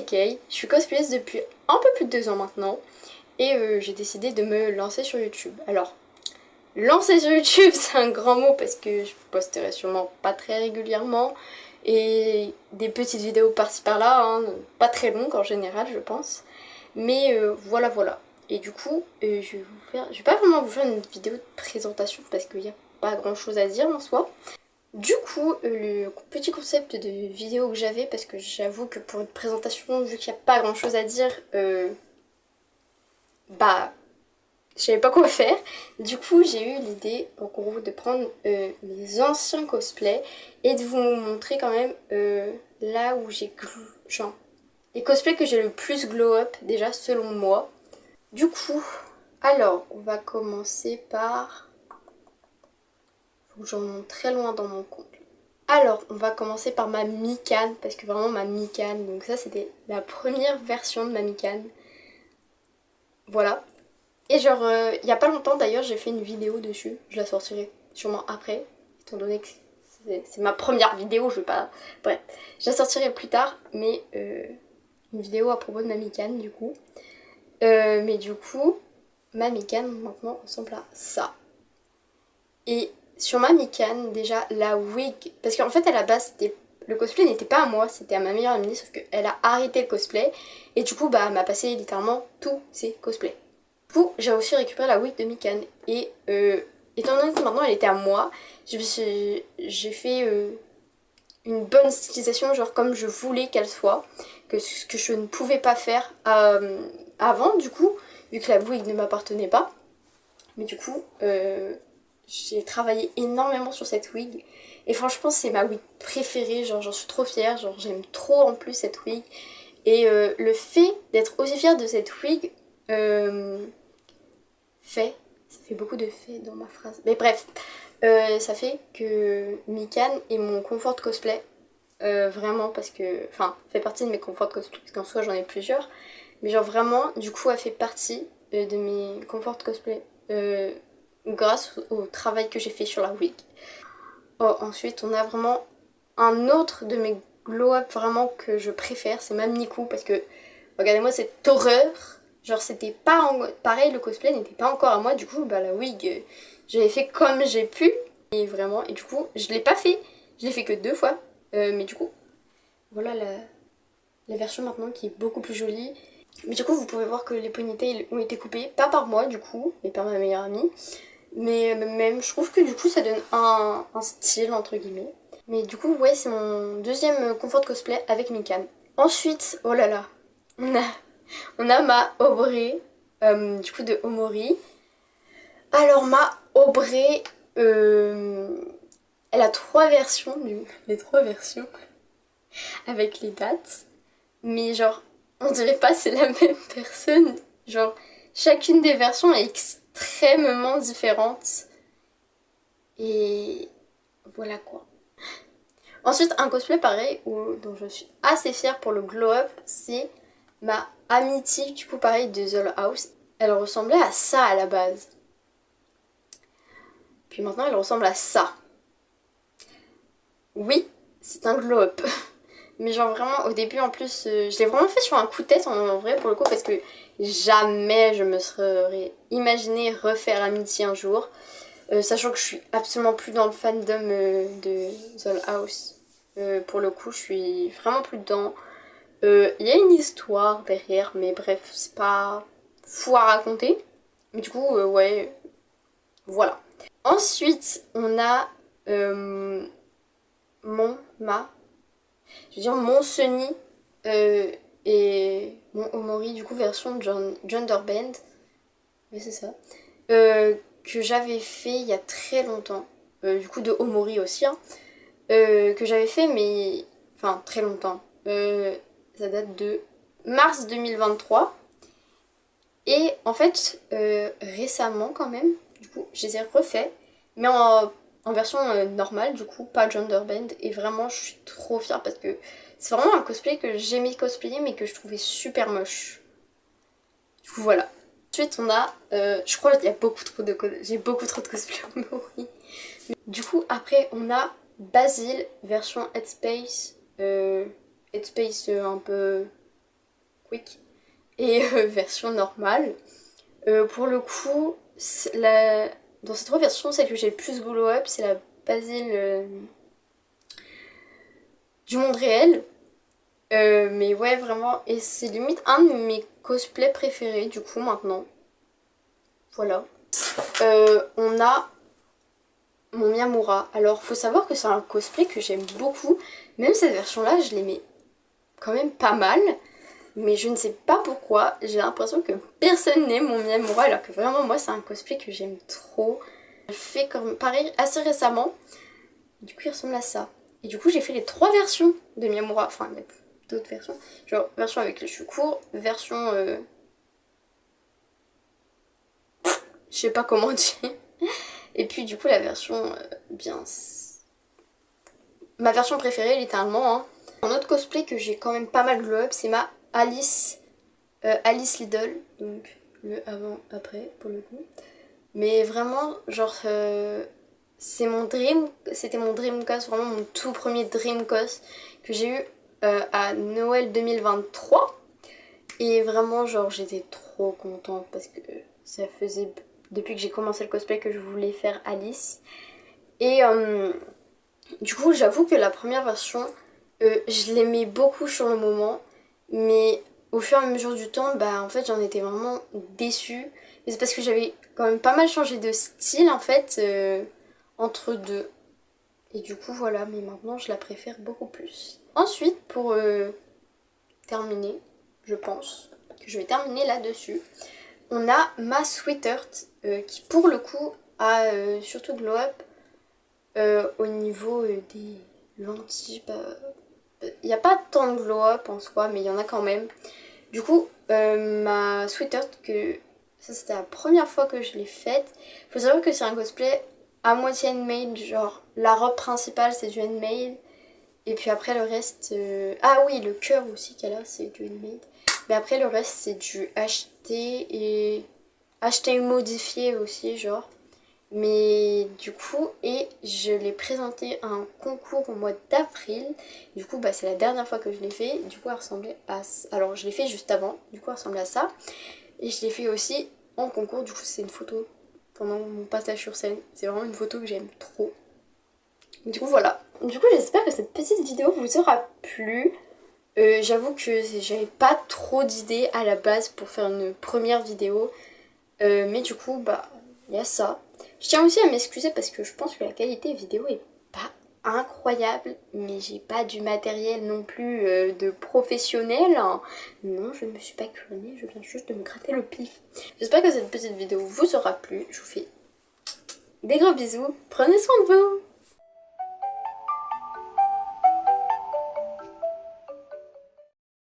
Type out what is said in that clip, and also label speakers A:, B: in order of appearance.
A: Kay, je suis cosplayeuse depuis un peu plus de 2 ans maintenant et j'ai décidé de me lancer sur YouTube. Alors, lancer sur YouTube c'est un grand mot parce que je posterai sûrement pas très régulièrement et des petites vidéos par-ci par-là, hein, pas très longues en général je pense. Mais voilà voilà. Et du coup, je vais pas vraiment vous faire une vidéo de présentation parce qu'il n'y a pas grand chose à dire en soi. Du coup, le petit concept de vidéo que j'avais, parce que j'avoue que pour une présentation, vu qu'il n'y a pas grand chose à dire, bah, je savais pas quoi faire. Du coup, j'ai eu l'idée, en gros, de prendre mes anciens cosplays et de vous montrer quand même là où j'ai, genre, les cosplays que j'ai le plus glow up, déjà, selon moi. Du coup, alors, on va commencer par... Faut que j'en monte très loin dans mon compte. Alors, on va commencer par ma Mikan, parce que vraiment ma Mikan, donc ça c'était la première version de ma Mikan. Voilà. Et genre, il y a pas longtemps d'ailleurs, j'ai fait une vidéo dessus, je la sortirai sûrement après, étant donné que c'est ma première vidéo, je vais pas... Bref, je la sortirai plus tard, mais une vidéo à propos de ma Mikan du coup. Mais du coup, ma Mikan maintenant ressemble à ça. Et sur ma Mikan, déjà, la wig... Parce qu'en fait, à la base, le cosplay n'était pas à moi, c'était à ma meilleure amie, sauf qu'elle a arrêté le cosplay. Et du coup, bah, elle m'a passé littéralement tous ses cosplays. Du coup, j'ai aussi récupéré la wig de Mikan. Et étant donné que maintenant, elle était à moi, j'ai fait une bonne stylisation, genre comme je voulais qu'elle soit. Ce que je ne pouvais pas faire avant, du coup, vu que la wig ne m'appartenait pas. Mais du coup... j'ai travaillé énormément sur cette wig et franchement c'est ma wig préférée, genre j'en suis trop fière, genre j'aime trop en plus cette wig et le fait d'être aussi fière de cette wig ça fait beaucoup de faits dans ma phrase, mais bref, ça fait que Mikan est mon comfort cosplay, vraiment parce que, enfin fait partie de mes comfort cosplay parce qu'en soi j'en ai plusieurs, mais genre vraiment du coup elle fait partie de mes comfort cosplay. Grâce au travail que j'ai fait sur la wig. Oh, ensuite, on a vraiment un autre de mes glow-up vraiment que je préfère, c'est Mam Niku, parce que regardez-moi cette horreur. Genre, c'était pas pareil, le cosplay n'était pas encore à moi, du coup, bah la wig, j'avais fait comme j'ai pu, et vraiment, et du coup, je l'ai pas fait, je l'ai fait que 2 fois, mais du coup, voilà la version maintenant qui est beaucoup plus jolie. Mais du coup, vous pouvez voir que les ponytails ont été coupés, pas par moi du coup, mais par ma meilleure amie. Mais même, je trouve que du coup, ça donne un style, entre guillemets. Mais du coup, ouais, c'est mon deuxième confort de cosplay avec Mikan. Ensuite, oh là là, on a ma Aubrey, du coup de Omori. Alors ma Aubrey, elle a 3 versions, les 3 versions, avec les dates. Mais genre, on dirait pas c'est la même personne. Genre, chacune des versions est extrêmement différente. Et voilà quoi. Ensuite, un cosplay pareil, dont je suis assez fière pour le glow-up, c'est ma Amity, du coup pareil, de The House. Elle ressemblait à ça à la base. Puis maintenant, elle ressemble à ça. Oui, c'est un glow-up. Mais genre vraiment, au début en plus, je l'ai vraiment fait sur un coup de tête en vrai pour le coup, parce que jamais je me serais imaginé refaire Amity un jour. Sachant que je suis absolument plus dans le fandom de The House. Pour le coup, je suis vraiment plus dedans. Il y a une histoire derrière, mais bref, c'est pas fou à raconter. Mais du coup, ouais, voilà. Ensuite, on a je veux dire mon Sunny et mon Omori, du coup, version Genderbend. Oui, c'est ça. Que j'avais fait il y a très longtemps. Du coup, de Omori aussi, hein. Que j'avais fait, mais... Enfin, très longtemps. Ça date de mars 2023. Et en fait, récemment quand même, du coup, je les ai refaits, mais en version normale, du coup, pas genderbend. Et vraiment, je suis trop fière parce que c'est vraiment un cosplay que j'aimais cosplayer, mais que je trouvais super moche. Du coup, voilà. Ensuite, on a... je crois qu'il y a beaucoup trop de... J'ai beaucoup trop de cosplay en Mori. Du coup, après, on a Basil, version Headspace. Headspace un peu quick et version normale. Pour le coup, dans ces 3 versions, celle que j'ai le plus glow up, c'est la Basile du monde réel. Mais ouais, vraiment, et c'est limite un de mes cosplays préférés du coup maintenant. Voilà. On a mon Miyamura. Alors faut savoir que c'est un cosplay que j'aime beaucoup. Même cette version là, je l'aimais quand même pas mal. Mais je ne sais pas pourquoi, j'ai l'impression que personne n'aime mon Miyamura alors que vraiment moi c'est un cosplay que j'aime trop. Je fais comme pareil assez récemment. Du coup il ressemble à ça. Et du coup j'ai fait les 3 versions de Miyamura. Enfin d'autres versions. Genre version avec les cheveux courts, version... je sais pas comment dire. Et puis du coup la version bien... Ma version préférée littéralement. Hein. Un autre cosplay que j'ai quand même pas mal glow up, c'est ma Alice Lidl. Donc le avant-après pour le coup. Mais vraiment genre c'était mon dream cos, vraiment mon tout premier dream cos que j'ai eu à Noël 2023. Et vraiment genre j'étais trop contente parce que ça faisait depuis que j'ai commencé le cosplay que je voulais faire Alice. Et du coup j'avoue que la première version je l'aimais beaucoup sur le moment, mais au fur et à mesure du temps bah en fait j'en étais vraiment déçue. Mais c'est parce que j'avais quand même pas mal changé de style en fait entre deux. Et du coup voilà, mais maintenant je la préfère beaucoup plus. Ensuite pour terminer, je pense que je vais terminer là-dessus. On a ma Sweetheart qui pour le coup a surtout glow up au niveau des lentilles. Il n'y a pas tant de glow up en soi mais il y en a quand même. Du coup ma Sweetheart, que ça c'était la première fois que je l'ai faite. Faut savoir que c'est un cosplay à moitié handmade, genre la robe principale c'est du handmade. Et puis après le reste... Ah oui, le cœur aussi qu'elle a, c'est du handmade. Mais après le reste c'est du acheté et... acheté modifié aussi, genre. Mais du coup, et je l'ai présenté à un concours au mois d'avril. Du coup, bah, c'est la dernière fois que je l'ai fait. Du coup, elle ressemblait à... Alors, je l'ai fait juste avant. Du coup, elle ressemblait à ça. Et je l'ai fait aussi en concours. Du coup, c'est une photo pendant mon passage sur scène. C'est vraiment une photo que j'aime trop. Du coup voilà, du coup j'espère que cette petite vidéo vous aura plu. J'avoue que j'avais pas trop d'idées à la base pour faire une première vidéo. Mais du coup bah il y a ça. Je tiens aussi à m'excuser parce que je pense que la qualité vidéo est pas incroyable. Mais j'ai pas du matériel non plus de professionnel. Hein. Non, je ne me suis pas clonée, je viens juste de me gratter le pif. J'espère que cette petite vidéo vous aura plu. Je vous fais des gros bisous, prenez soin de vous.